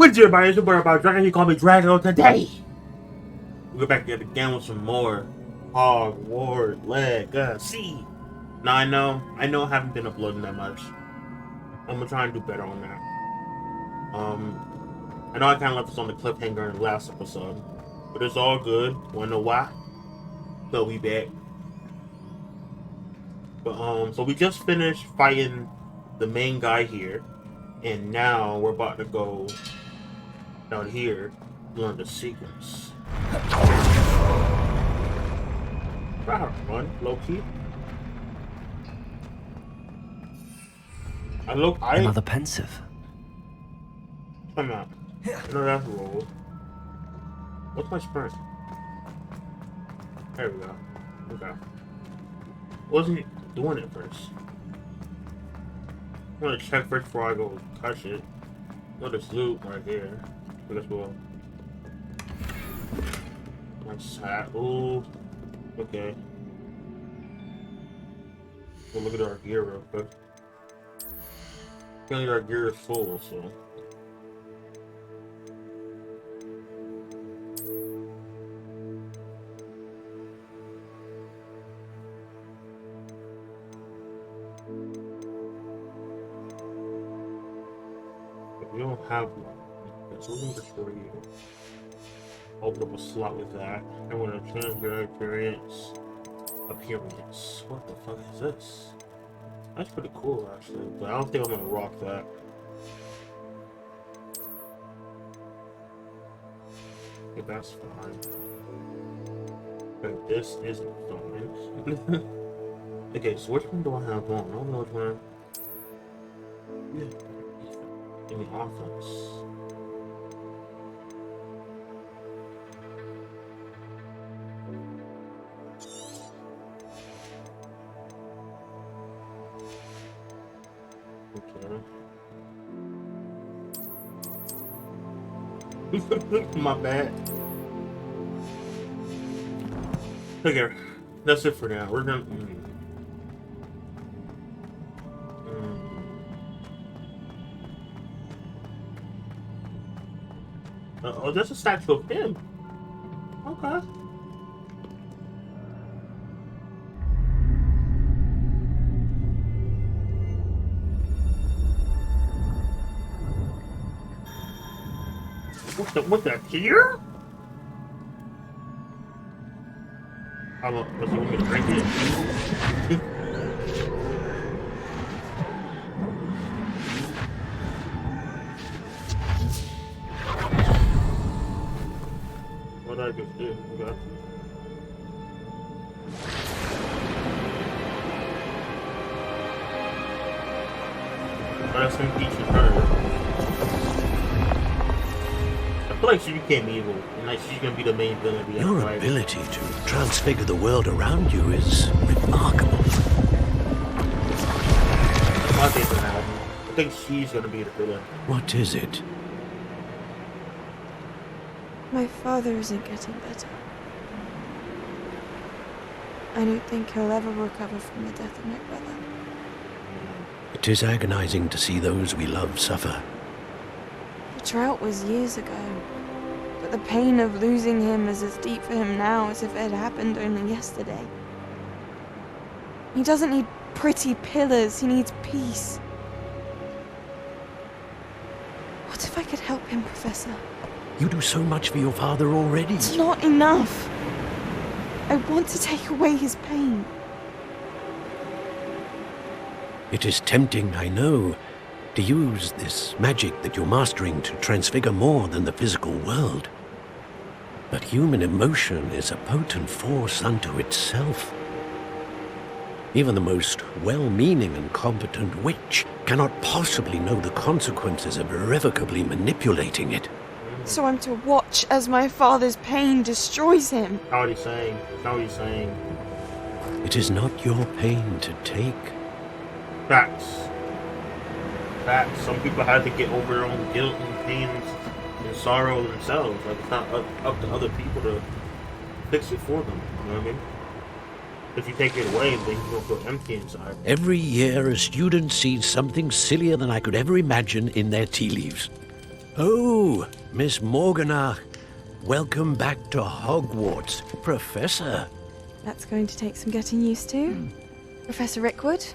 What's your everybody? It's your boy about Dragon. You call me Drago today. We're back yet again with some more Hogwarts Legacy. Now I know I haven't been uploading that much. I'm gonna try and do better on that. I know I kind of left us on the cliffhanger in the last episode, but it's all good. Wanna know why? So we back. But so we just finished fighting the main guy here, and now we're about to go down here, learn the secrets. Try to run, low key. Another pensive. I'm out. No, that's roll. What's my sprint? There we go. Okay. Wasn't doing it first. I want to check first before I go touch it. Got this loot right here. I guess we'll. Nice hat. Ooh. Okay. We'll look at our gear real quick. Apparently our gear is full, so. We don't have one. So we're gonna destroy you. Open up a slot with that. I want to change your appearance. What the fuck is this? That's pretty cool actually, but I don't think I'm gonna rock that. Okay, that's fine. But this isn't fine. Okay, so which one do I have on? I don't know which one. Yeah. Give me offense. Okay. My bad. Okay, that's it for now. We're gonna. Oh, there's a statue of him. Okay. What's that here? How long was he want me to drink it? What did I just do? Okay. Last thing teaching her. I feel like she became evil, and like she's gonna be the main villain. Your ability to transfigure the world around you is remarkable. I think she's gonna be the villain. What is it? My father isn't getting better. I don't think he'll ever recover from the death of my brother. It is agonizing to see those we love suffer. The drought was years ago, but the pain of losing him is as deep for him now as if it had happened only yesterday. He doesn't need pretty pillars, he needs peace. What if I could help him, Professor? You do so much for your father already. It's not enough. I want to take away his pain. It is tempting, I know, to use this magic that you're mastering to transfigure more than the physical world. But human emotion is a potent force unto itself. Even the most well-meaning and competent witch cannot possibly know the consequences of irrevocably manipulating it. So I'm to watch as my father's pain destroys him. How are you saying? How are you saying? It is not your pain to take. Facts. Some people have to get over their own guilt and pains and sorrow themselves. Like, it's not up to other people to fix it for them. You know what I mean? If you take it away, then you'll feel empty inside. Every year, a student sees something sillier than I could ever imagine in their tea leaves. Oh, Miss Morganach. Welcome back to Hogwarts, Professor. That's going to take some getting used to. Professor Rickwood?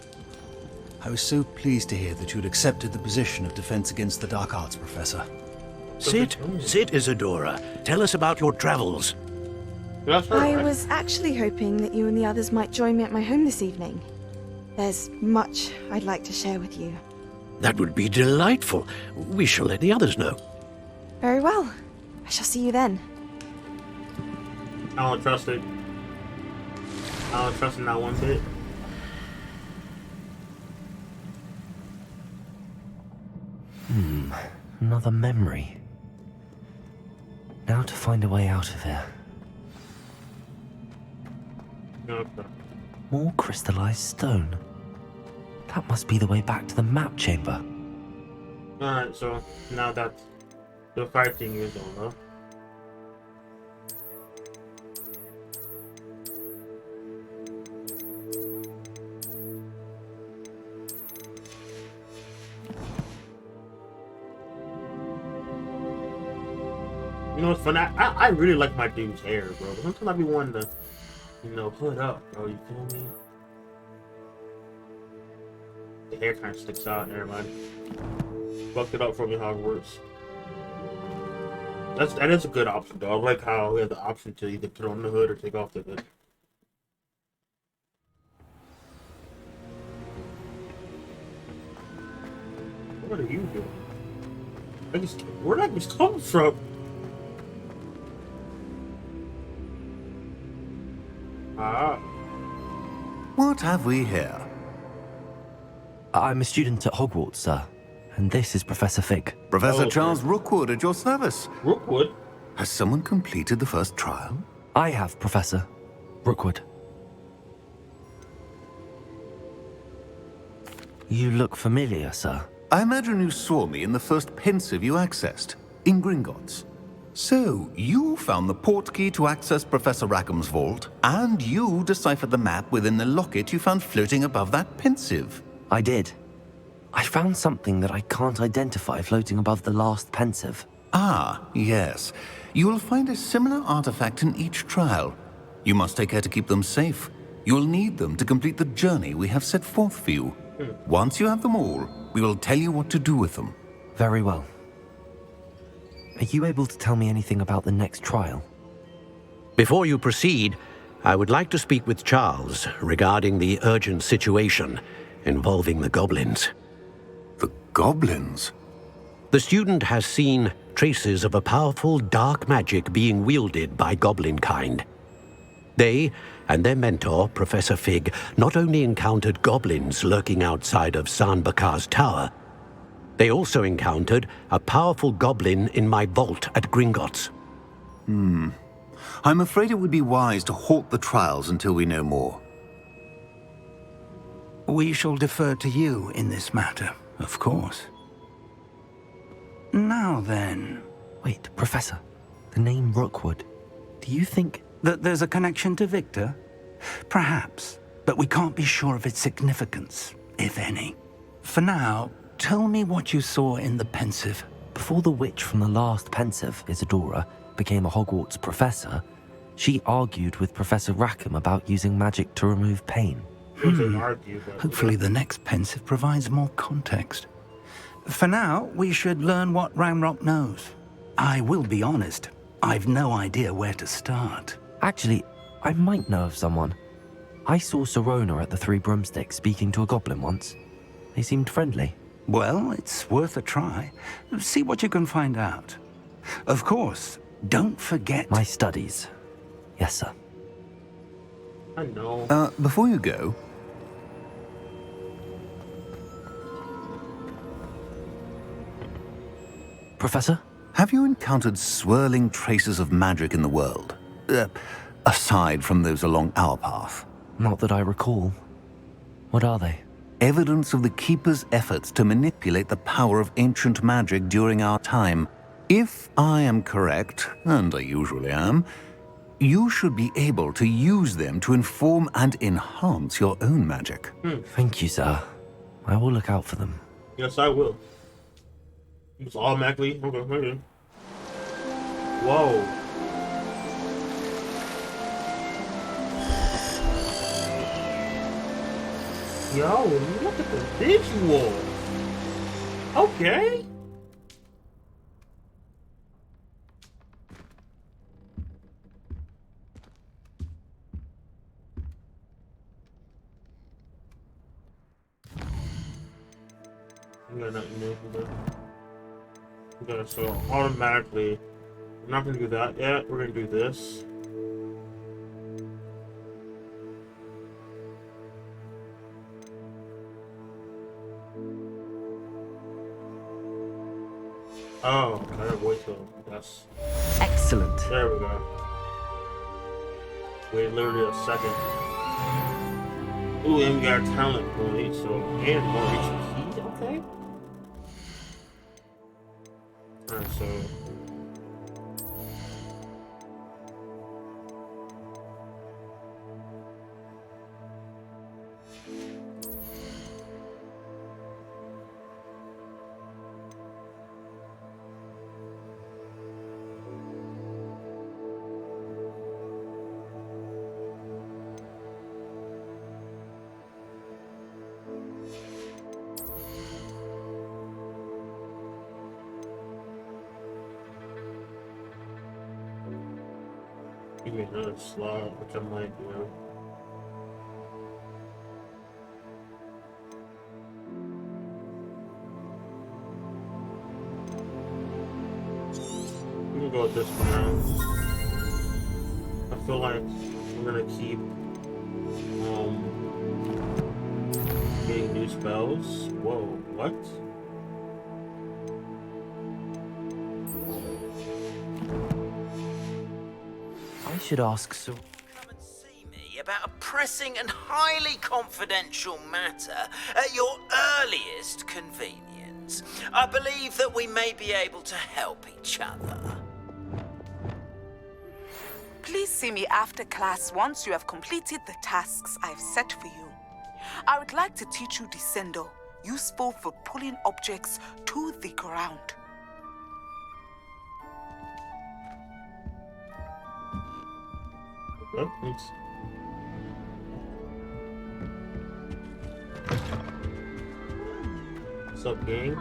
I was so pleased to hear that you'd accepted the position of Defense Against the Dark Arts, Professor. Sit, Isadora. Tell us about your travels. That's her, I right? was actually hoping that you and the others might join me at my home this evening. There's much I'd like to share with you. That would be delightful. We shall let the others know. Very well. I shall see you then. I don't trust it. I don't trust it not one bit. Another memory. Now to find a way out of here. Okay. More crystallized stone. That must be the way back to the map chamber. Alright, so now that the fighting is over. You know what's funny? I really like my dude's hair, bro. But sometimes I be wanting to, you know, hood up, bro. You feel me? The hair kind of sticks out, everybody. Fucked it up for me, Hogwarts. That is a good option, though. I like how we have the option to either put on the hood or take off the hood. What are you doing? Where'd I just come from? Ah. What have we here? I'm a student at Hogwarts, sir. And this is Professor Fig. Professor Oh, Charles Rookwood at your service. Rookwood? Has someone completed the first trial? I have, Professor. Rookwood. You look familiar, sir. I imagine you saw me in the first pensive you accessed, in Gringotts. So, you found the portkey to access Professor Rackham's vault, and you deciphered the map within the locket you found floating above that pensive. I did. I found something that I can't identify floating above the last pensive. Ah, yes. You will find a similar artifact in each trial. You must take care to keep them safe. You'll need them to complete the journey we have set forth for you. Once you have them all, we will tell you what to do with them. Very well. Are you able to tell me anything about the next trial? Before you proceed, I would like to speak with Charles regarding the urgent situation involving the goblins. The goblins? The student has seen traces of a powerful dark magic being wielded by goblin kind. They and their mentor, Professor Fig, not only encountered goblins lurking outside of San Bakar's tower, they also encountered a powerful goblin in my vault at Gringotts. I'm afraid it would be wise to halt the trials until we know more. We shall defer to you in this matter, of course. Now then, Wait, Professor. The name Rookwood. Do you think... that there's a connection to Victor? Perhaps, but we can't be sure of its significance, if any. For now, tell me what you saw in the pensive. Before the witch from the last pensive, Isadora, became a Hogwarts professor, she argued with Professor Rackham about using magic to remove pain. Argue, but Hopefully the next pensive provides more context. For now, we should learn what Ramrock knows. I will be honest, I've no idea where to start. Actually, I might know of someone. I saw Serona at the Three Broomsticks speaking to a goblin once. They seemed friendly. Well, it's worth a try. See what you can find out. Of course, don't forget... My studies. Yes, sir. I know. Before you go, Professor? have you encountered swirling traces of magic in the world? Aside from those along our path. Not that I recall. What are they? Evidence of the Keeper's efforts to manipulate the power of ancient magic during our time. If I am correct, and I usually am, you should be able to use them to inform and enhance your own magic. Thank you, sir. I will look out for them. Yes, I will. It's automatically. Okay. Whoa. Yo, look at the visual. Okay. We got nothing new for that. Okay, so automatically, we're not gonna do that yet. We're gonna do this. Oh, I gotta wait till that's. Excellent. There we go. Wait literally a second. Ooh, and we got a talent point, so and more HP. Okay. Alright, so. Give me another slot, which I might do. I'm gonna go with this for now. I feel like I'm gonna keep getting new spells. Whoa, what? I should ask Sir. Come and see me about a pressing and highly confidential matter at your earliest convenience. I believe that we may be able to help each other. Please see me after class once you have completed the tasks I've set for you. I would like to teach you Descendo, useful for pulling objects to the ground. Okay, thanks. What's up, gang?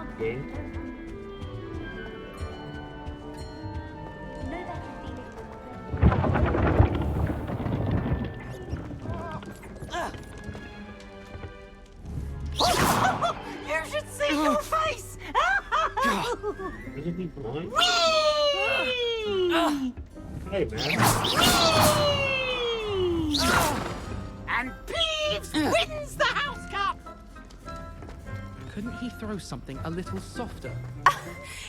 You should see your face! Isn't he blind? Hey, man. And Peeves wins the house cup! Couldn't he throw something a little softer?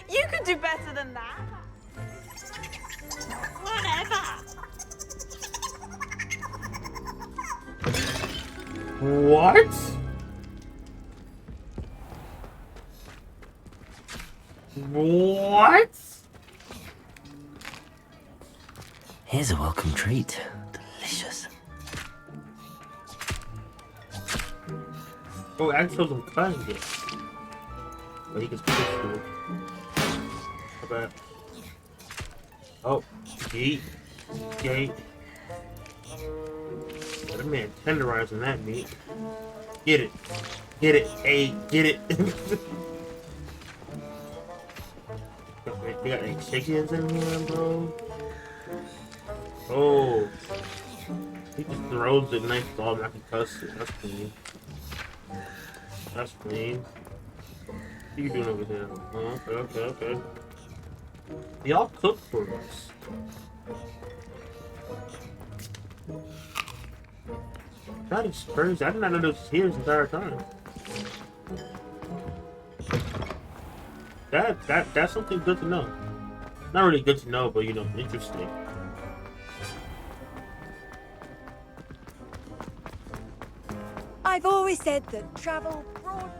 You could do better than that. Whatever! What? What? Here's a welcome treat. Delicious. Oh, I chose him cutting it. But he can switch to it. How bad? Oh, gate. What a man tenderizing that meat. Get it. Hey, get it. They got any chickens in here, bro? Oh. He just throws the knife all and I can cuss it. That's clean. That's clean. What are you doing over here? Oh, okay. Y'all cook for us. That is crazy. I did not know this was here this entire time. That's something good to know. Not really good to know, but you know, interesting. I've always said that travel broad.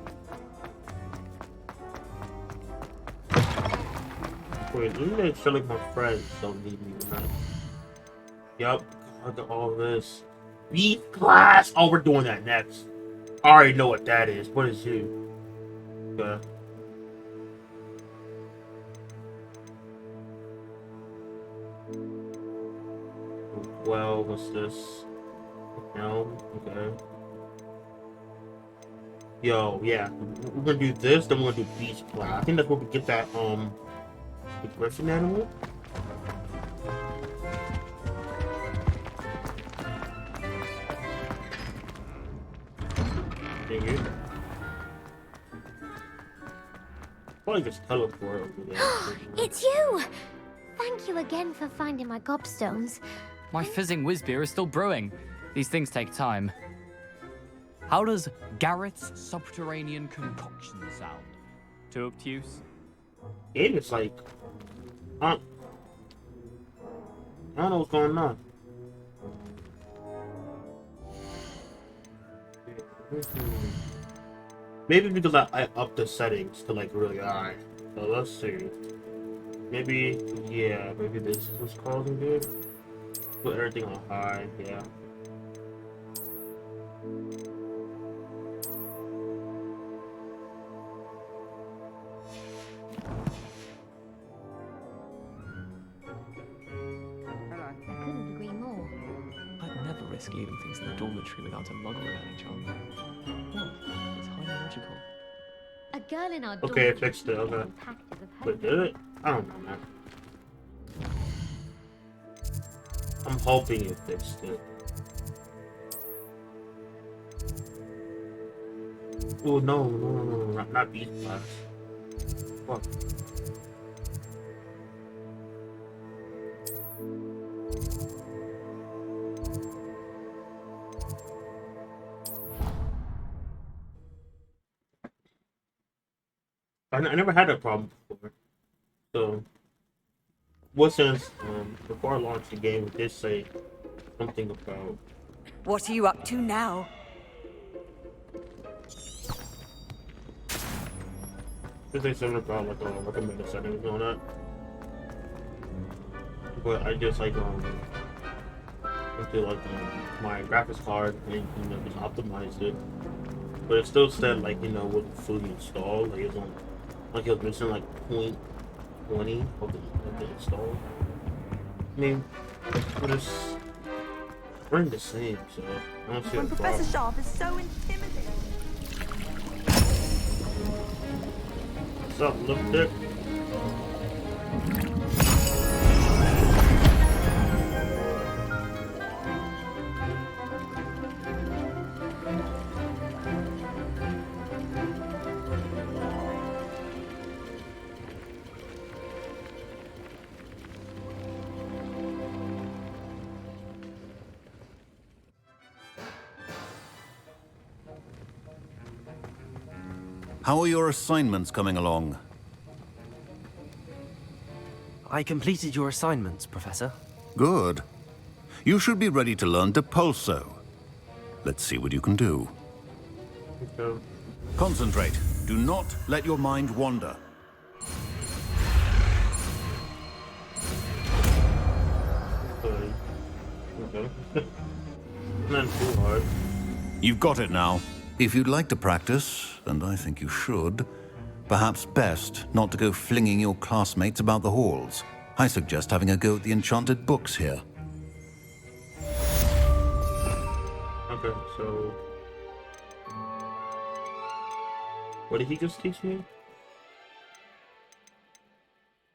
Wait, let me make sure like my friends don't need me tonight. Yup, look at all this. Beef class! Oh, we're doing that next. I already know what that is. What is you? Okay. well, what's this? No, okay. Yo, yeah, we're gonna do this, then we're gonna do beast class. I think that's where we get that, the griffin animal. Dang it. Probably just teleport over there. It's you! Thank you again for finding my gobstones. My fizzing whiz beer is still brewing. These things take time. How does Garrett's subterranean concoction sound? Too obtuse? It is like, I don't know what's going on. Maybe because I upped the settings to like really high. So let's see. Maybe, yeah, maybe this was causing it. Put everything on high, yeah. I couldn't agree more. I'd never risk leaving things in the dormitory without a muggle of any chance. Well, it's highly logical. A girl in our Okay, I dormitory fixed it, okay. compacted with But did it? I don't know, man. I'm hoping it fixed it. Oh, no, not beast class. Fuck. I never had that problem before. So, what since before I launched the game, it did say something about. What are you up to now? Did say something about like recommended settings and all that. But I just like into like my graphics card and just optimized it. But it still said like wasn't fully installed. Like it was on. Like it was missing like 0.20 of the install. I mean, but it's running the same, so I don't see a Professor problem. Sharp is so intimidating. What's up, lipstick? How are your assignments coming along? I completed your assignments, Professor. Good. You should be ready to learn Depulso. Let's see what you can do. Okay. Concentrate. Do not let your mind wander. Okay. Not too hard. You've got it now. If you'd like to practice, and I think you should, perhaps best not to go flinging your classmates about the halls. I suggest having a go at the enchanted books here. Okay, so what did he just teach me?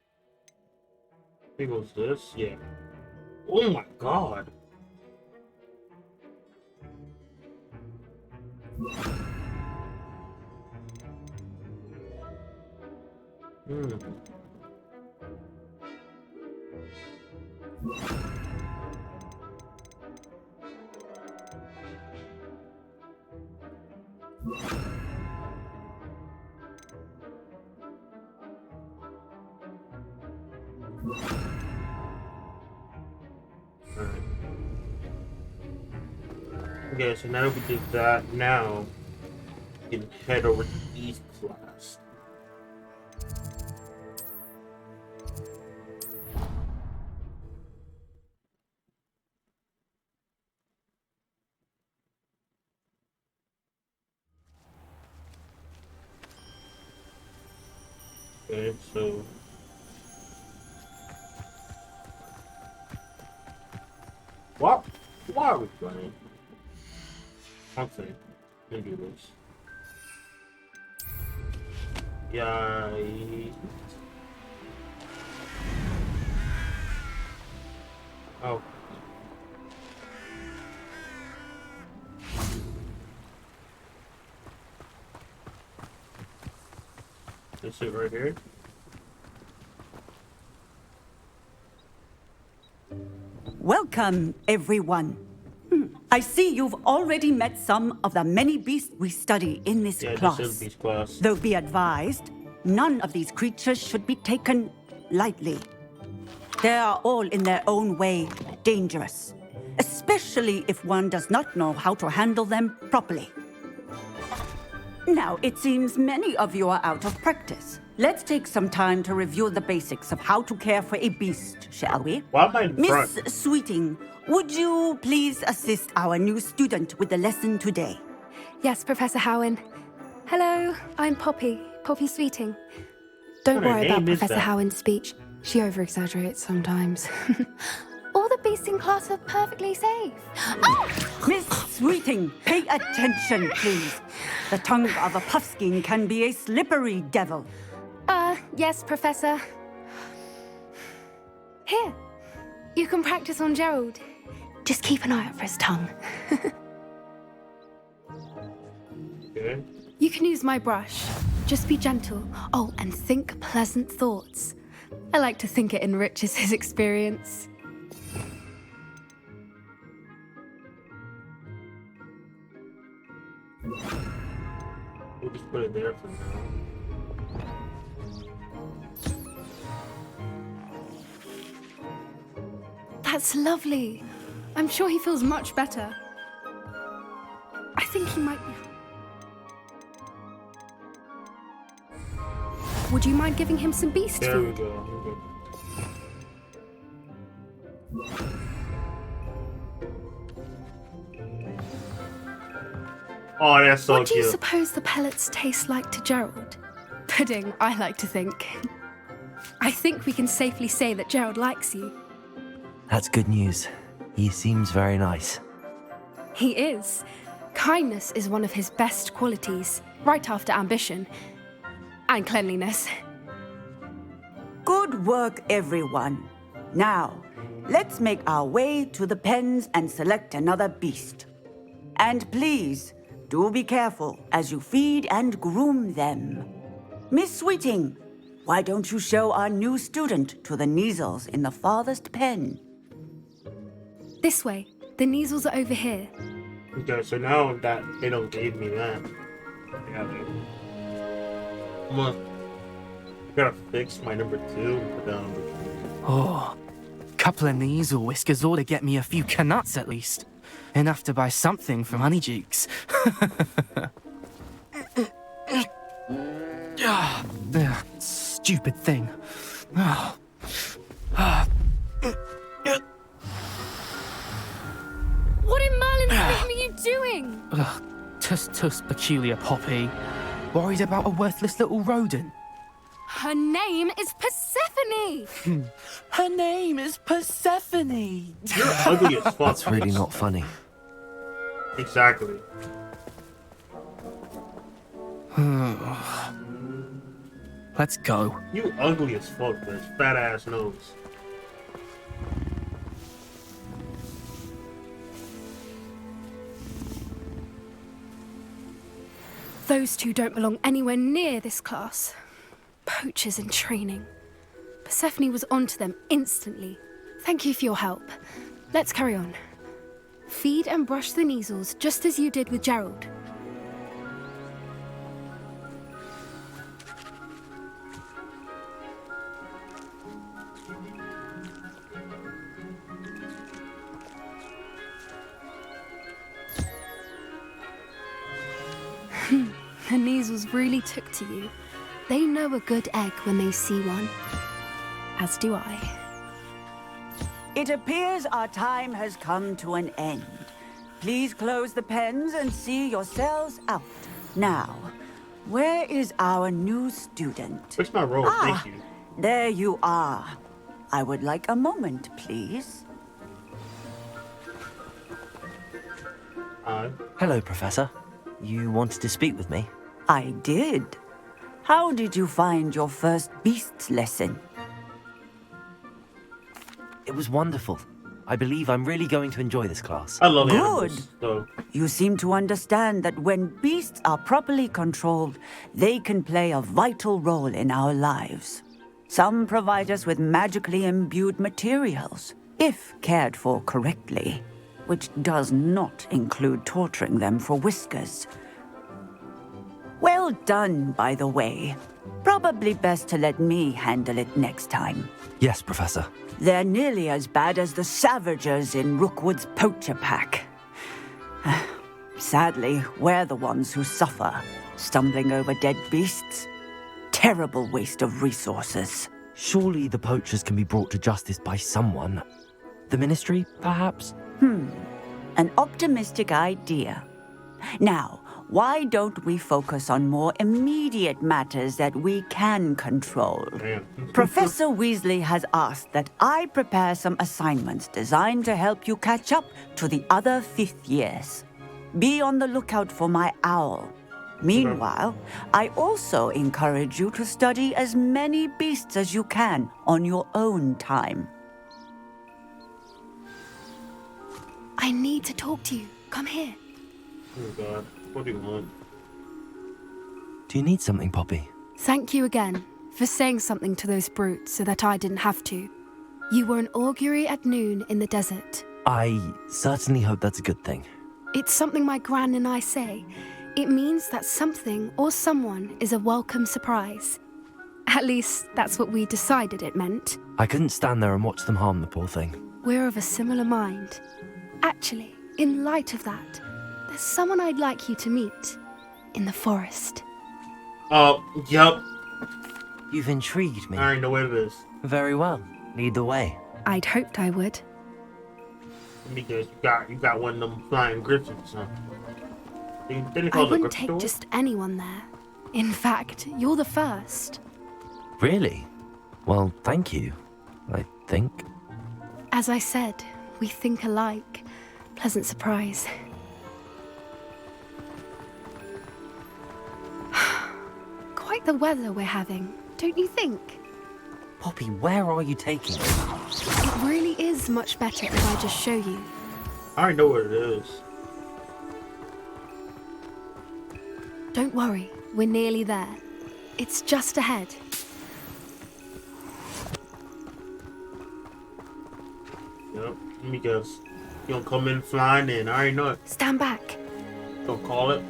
I think it was this, yeah. Oh my god. Okay, so now we did that. Now we can head over to East class. Okay, so What? Why are we running? Okay. Maybe this. Yay. Oh. This it right here. Welcome, everyone. I see you've already met some of the many beasts we study in this class. This is beast class. Though be advised, none of these creatures should be taken lightly. They are all in their own way dangerous, especially if one does not know how to handle them properly. Now, it seems many of you are out of practice. Let's take some time to review the basics of how to care for a beast, shall we? Why am I in Miss front? Sweeting, would you please assist our new student with the lesson today? Yes, Professor Howen. Hello, I'm Poppy Sweeting. Don't What worry name about is Professor that? Howen's speech. She over-exaggerates sometimes. All the beasts in class are perfectly safe. Oh! Miss Sweeting, pay attention, please. The tongue of a puffskein can be a slippery devil. Yes, Professor. Here, you can practice on Gerald. Just keep an eye out for his tongue. Okay. You can use my brush. Just be gentle. Oh, and think pleasant thoughts. I like to think it enriches his experience. We'll just put it there for now. That's lovely. I'm sure he feels much better. I think he might be... Would you mind giving him some beast There we food? go. Oh, that's so What do you cute. suppose the pellets taste like to Gerald? Pudding, I like to think. I think we can safely say that Gerald likes you. That's good news. He seems very nice. He is. Kindness is one of his best qualities, right after ambition. And cleanliness. Good work, everyone. Now, let's make our way to the pens and select another beast. And please, do be careful as you feed and groom them. Miss Sweeting, why don't you show our new student to the Neasels in the farthest pen? This way. The Neasels are over here. Okay, so now that they don't gave me that, yeah, I gotta fix my number 2 and put that on number 3. Oh, couple of Neasel whiskers ought to get me a few canuts at least. Enough to buy something from Honeydukes. Stupid thing. What in Merlin's name are you doing? Tuss, peculiar Poppy. Worried about a worthless little rodent? Her name is Persephone! Her name is Persephone! You're ugly as fuck. That's really not funny. Exactly. Let's go. You ugly as fuck with this fat ass nose. Those two don't belong anywhere near this class. Poachers in training. Persephone was onto them instantly. Thank you for your help. Let's carry on. Feed and brush the Neasels just as you did with Gerald. The Neasels really took to you. They know a good egg when they see one. As do I. It appears our time has come to an end. Please close the pens and see yourselves out. Now, where is our new student? Where's my roll? Thank you. There you are. I would like a moment, please. Hello, Professor. You wanted to speak with me? I did. How did you find your first beasts lesson? It was wonderful. I believe I'm really going to enjoy this class. I love Good. animals, so. You seem to understand that when beasts are properly controlled, they can play a vital role in our lives. Some provide us with magically imbued materials, if cared for correctly, which does not include torturing them for whiskers. Well done, by the way. Probably best to let me handle it next time. Yes, Professor. They're nearly as bad as the Savagers in Rookwood's poacher pack. Sadly, we're the ones who suffer, stumbling over dead beasts. Terrible waste of resources. Surely the poachers can be brought to justice by someone. The Ministry, perhaps? An optimistic idea. Now, why don't we focus on more immediate matters that we can control? Professor Weasley has asked that I prepare some assignments designed to help you catch up to the other 5th years. Be on the lookout for my owl. Meanwhile, I also encourage you to study as many beasts as you can on your own time. I need to talk to you. Come here. Oh God, what do you want? Do you need something, Poppy? Thank you again for saying something to those brutes so that I didn't have to. You were an augury at noon in the desert. I certainly hope that's a good thing. It's something my gran and I say. It means that something or someone is a welcome surprise. At least, that's what we decided it meant. I couldn't stand there and watch them harm the poor thing. We're of a similar mind. Actually, in light of that, there's someone I'd like you to meet. In the forest. Yep. You've intrigued me. I already know what it is. Very well. Lead the way. I'd hoped I would. Because you got one of them flying griffins, huh? I wouldn't take just anyone there. In fact, you're the first. Really? Well, thank you, I think. As I said, we think alike. Pleasant surprise. Quite the weather we're having, don't you think? Poppy, where are you taking me? It really is much better if I just show you. I already know what it is. Don't worry, we're nearly there. It's just ahead. Yep, let me guess. You gonna come in flying in, I already know it. Stand back. Don't call it.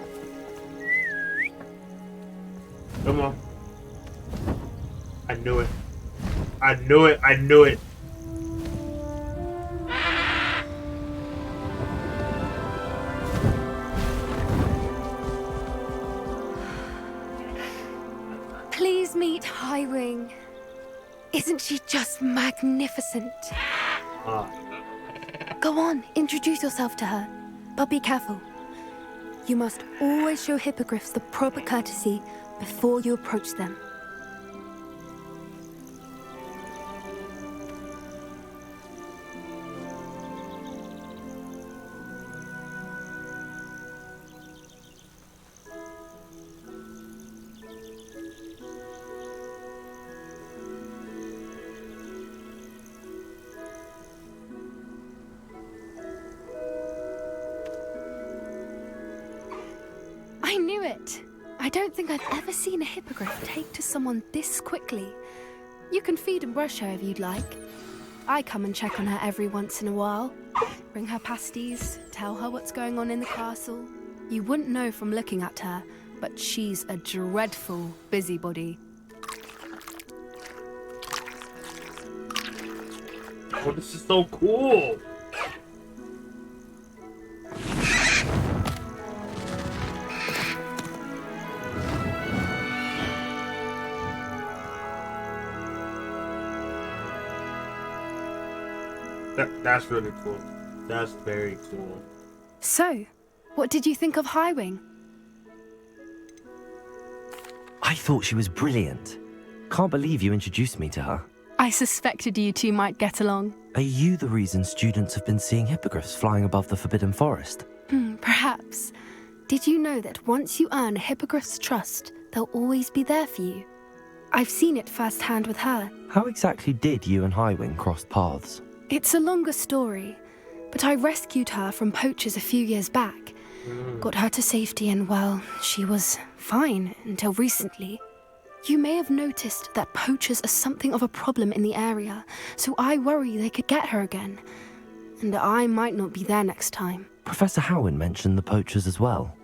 Come on. I knew it. I knew it, I knew it. Please meet Highwing. Isn't she just magnificent? Go on, introduce yourself to her. But be careful. You must always show hippogriffs the proper courtesy before you approach them. I knew it! I don't think I've ever seen a hippogriff take to someone this quickly. You can feed and brush her if you'd like. I come and check on her every once in a while. Bring her pasties, tell her what's going on in the castle. You wouldn't know from looking at her, but she's a dreadful busybody. Oh, this is so cool! That's really cool. That's very cool. So, what did you think of Highwing? I thought she was brilliant. Can't believe you introduced me to her. I suspected you two might get along. Are you the reason students have been seeing hippogriffs flying above the Forbidden Forest? Perhaps. Did you know that once you earn Hippogriff's trust, they'll always be there for you? I've seen it firsthand with her. How exactly did you and Highwing cross paths? It's a longer story, but I rescued her from poachers a few years back. Got her to safety and, well, she was fine until recently. You may have noticed that poachers are something of a problem in the area, so I worry they could get her again. And I might not be there next time. Professor Howin mentioned the poachers as well.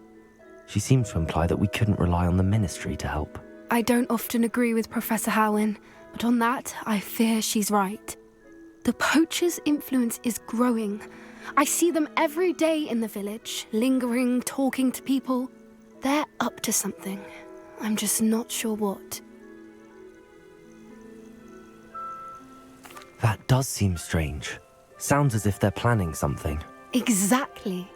She seemed to imply that we couldn't rely on the Ministry to help. I don't often agree with Professor Howin, but on that, I fear she's right. The poachers' influence is growing. I see them every day in the village, lingering, talking to people. They're up to something. I'm just not sure what. That does seem strange. Sounds as if they're planning something. Exactly.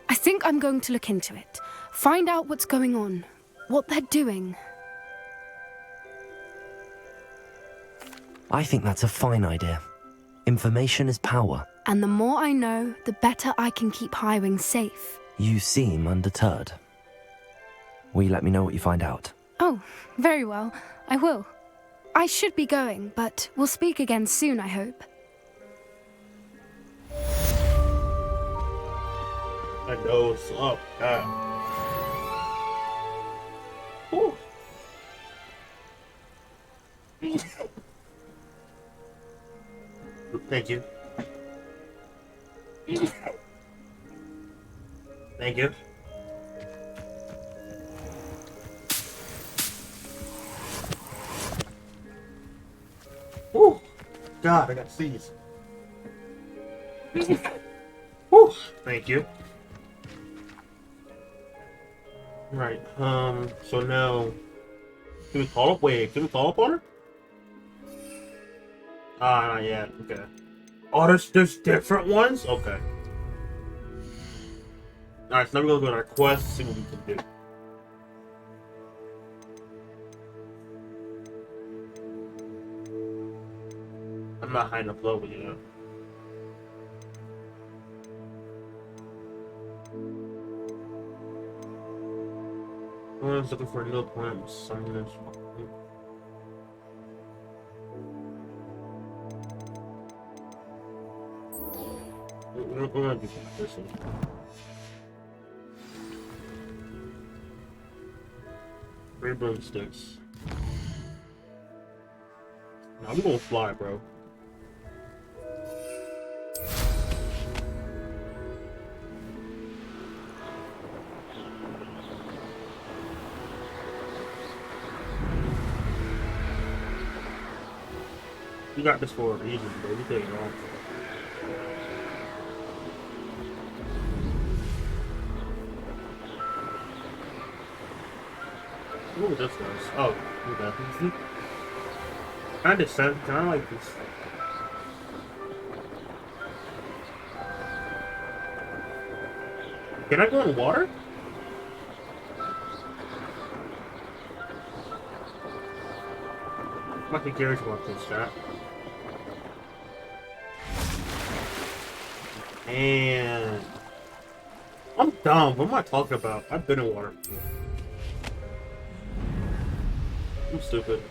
I think I'm going to look into it. Find out what's going on, what they're doing. I think that's a fine idea. Information is power. And the more I know, the better I can keep Highwing safe. You seem undeterred. Will you let me know what you find out? Oh, very well. I will. I should be going, but we'll speak again soon, I hope. My nose. Oh, God. Whew. Thank you. Thank you. Whew. God, I got C's. Whew. Thank you. Right, so now, can we call up? Wait, can we call up on her? Ah, not yet. Okay. Oh, there's different ones? Okay. Alright, so now we're gonna go to our quest, see what we can do. I'm not high enough level yet. I was looking for a new plant. Something. We're gonna do this one. Three broomsticks. Now I'm gonna fly, bro. You got this for a reason, bro. You take it off. Ooh, this was. Oh, okay. Can I descend? Can I like this? Can I go in water? I'm fucking curious about this, chat. Man, I'm dumb. What am I talking about? I've been in water before. I'm stupid.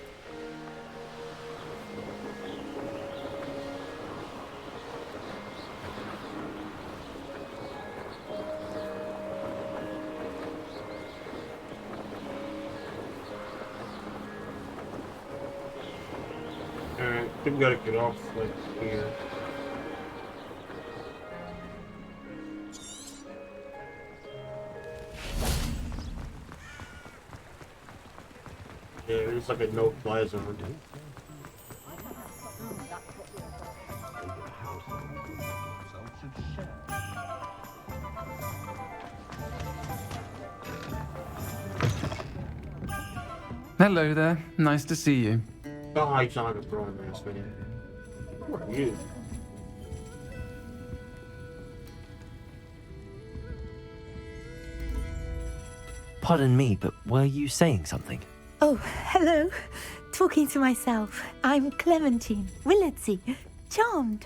Alright, I think we gotta get off like here. Yeah, it's like a no-fly zone. Hello there. Nice to see you. Oh, you sound like a throwing ass man. Who are you? Pardon me, but were you saying something? Oh, hello. Talking to myself. I'm Clementine Willardsey. Charmed.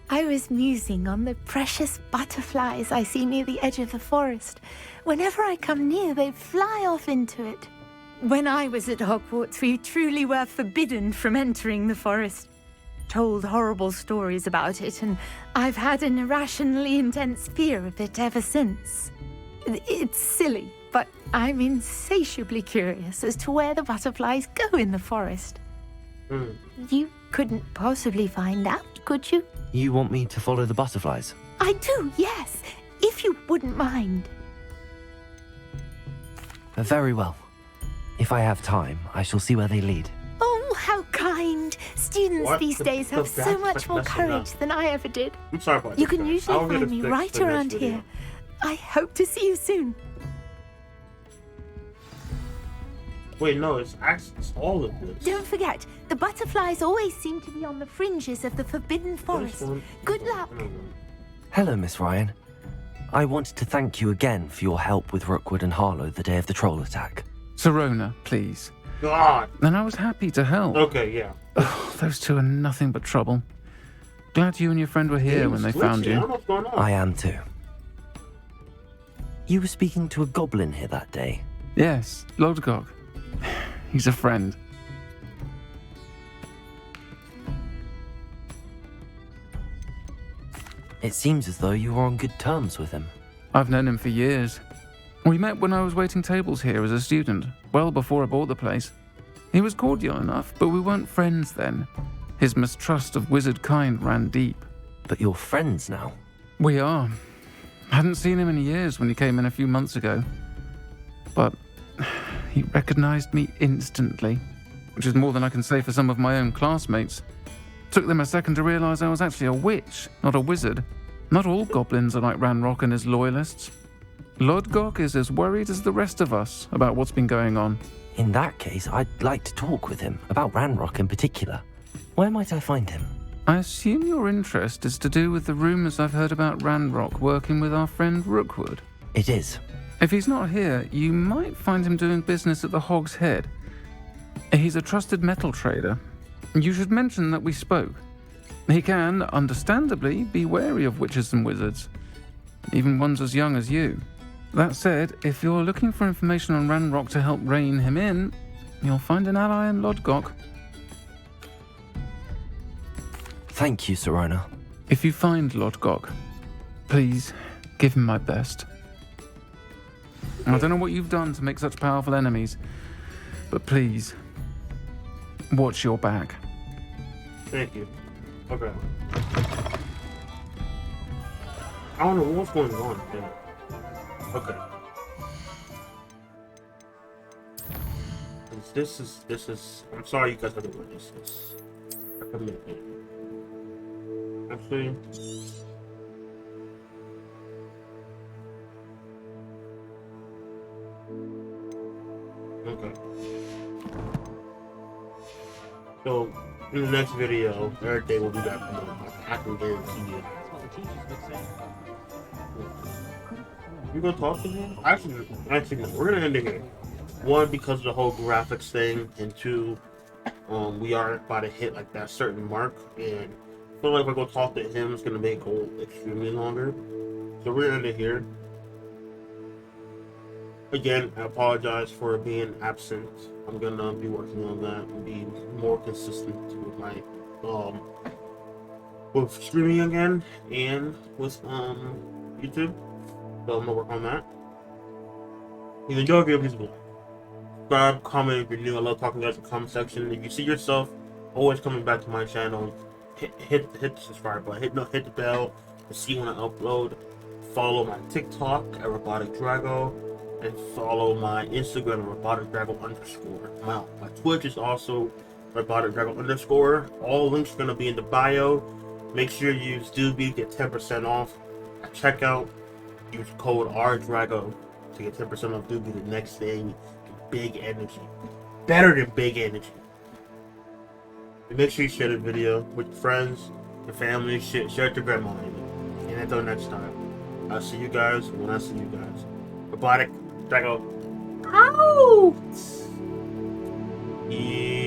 I was musing on the precious butterflies I see near the edge of the forest. Whenever I come near, they fly off into it. When I was at Hogwarts, we truly were forbidden from entering the forest. Told horrible stories about it, and I've had an irrationally intense fear of it ever since. It's silly, but I'm insatiably curious as to where the butterflies go in the forest. You couldn't possibly find out, could you? You want me to follow the butterflies? I do, yes, if you wouldn't mind. Very well. If I have time, I shall see where they lead. Oh, how kind. Students these days have so much more courage than I ever did. I'm sorry about You this, can guys. usually I'll get find it me fixed right for the next around video. here. I hope to see you soon. Wait, no, it's all of this. Don't forget, the butterflies always seem to be on the fringes of the Forbidden Forest. Good luck. Hello, Miss Ryan. I wanted to thank you again for your help with Rookwood and Harlow the day of the troll attack. Sirona, please. God. And I was happy to help. Okay, yeah. Ugh, those two are nothing but trouble. Glad you and your friend were here when they found you. I am too. You were speaking to a goblin here that day. Yes, Lodgok. He's a friend. It seems as though you were on good terms with him. I've known him for years. We met when I was waiting tables here as a student, well before I bought the place. He was cordial enough, but we weren't friends then. His mistrust of wizard kind ran deep. But you're friends now? We are. Hadn't seen him in years when he came in a few months ago. But he recognized me instantly, which is more than I can say for some of my own classmates. Took them a second to realize I was actually a witch, not a wizard. Not all goblins are like Ranrock and his loyalists. Lodgok is as worried as the rest of us about what's been going on. In that case, I'd like to talk with him, about Ranrock in particular. Where might I find him? I assume your interest is to do with the rumors I've heard about Ranrock working with our friend Rookwood. It is. If he's not here, you might find him doing business at the Hog's Head. He's a trusted metal trader. You should mention that we spoke. He can, understandably, be wary of witches and wizards, even ones as young as you. That said, if you're looking for information on Ranrock to help rein him in, you'll find an ally in Lodgok. Thank you, Sirona. If you find Lodgok, please give him my best. I don't know what you've done to make such powerful enemies, but please, watch your back. Thank you. Okay. I don't know what's going on here. Okay. This is. I'm sorry you guys have to witness this. I commit it. Actually. Okay. So, in the next video, everything will be back to normal. I can guarantee it. You gonna talk to him? Actually, no. We're gonna end it here. One, because of the whole graphics thing, and two, we are about to hit like that certain mark, and I feel like if I go talk to him, it's gonna make it extremely longer. So we're gonna end it here. Again, I apologize for being absent. I'm gonna be working on that and be more consistent with my with streaming again and with YouTube. So I'm gonna work on that. If you enjoy the video, please subscribe, comment if you're new. I love talking to you guys in the comment section. If you see yourself always coming back to my channel, hit the subscribe button, hit the bell to see when I upload. Follow my TikTok at RoboticDrago. And follow my Instagram, RoboticDrago_. My Twitch is also RoboticDrago_. All links are going to be in the bio. Make sure you use Doobie, get 10% off at checkout. Use code RDRAGO to get 10% off Doobie the next day. Big energy. Better than big energy. And make sure you share the video with your friends, your family, share it to grandma. And until next time, I'll see you guys when I see you guys. RoboticDrago. Out! Yeah.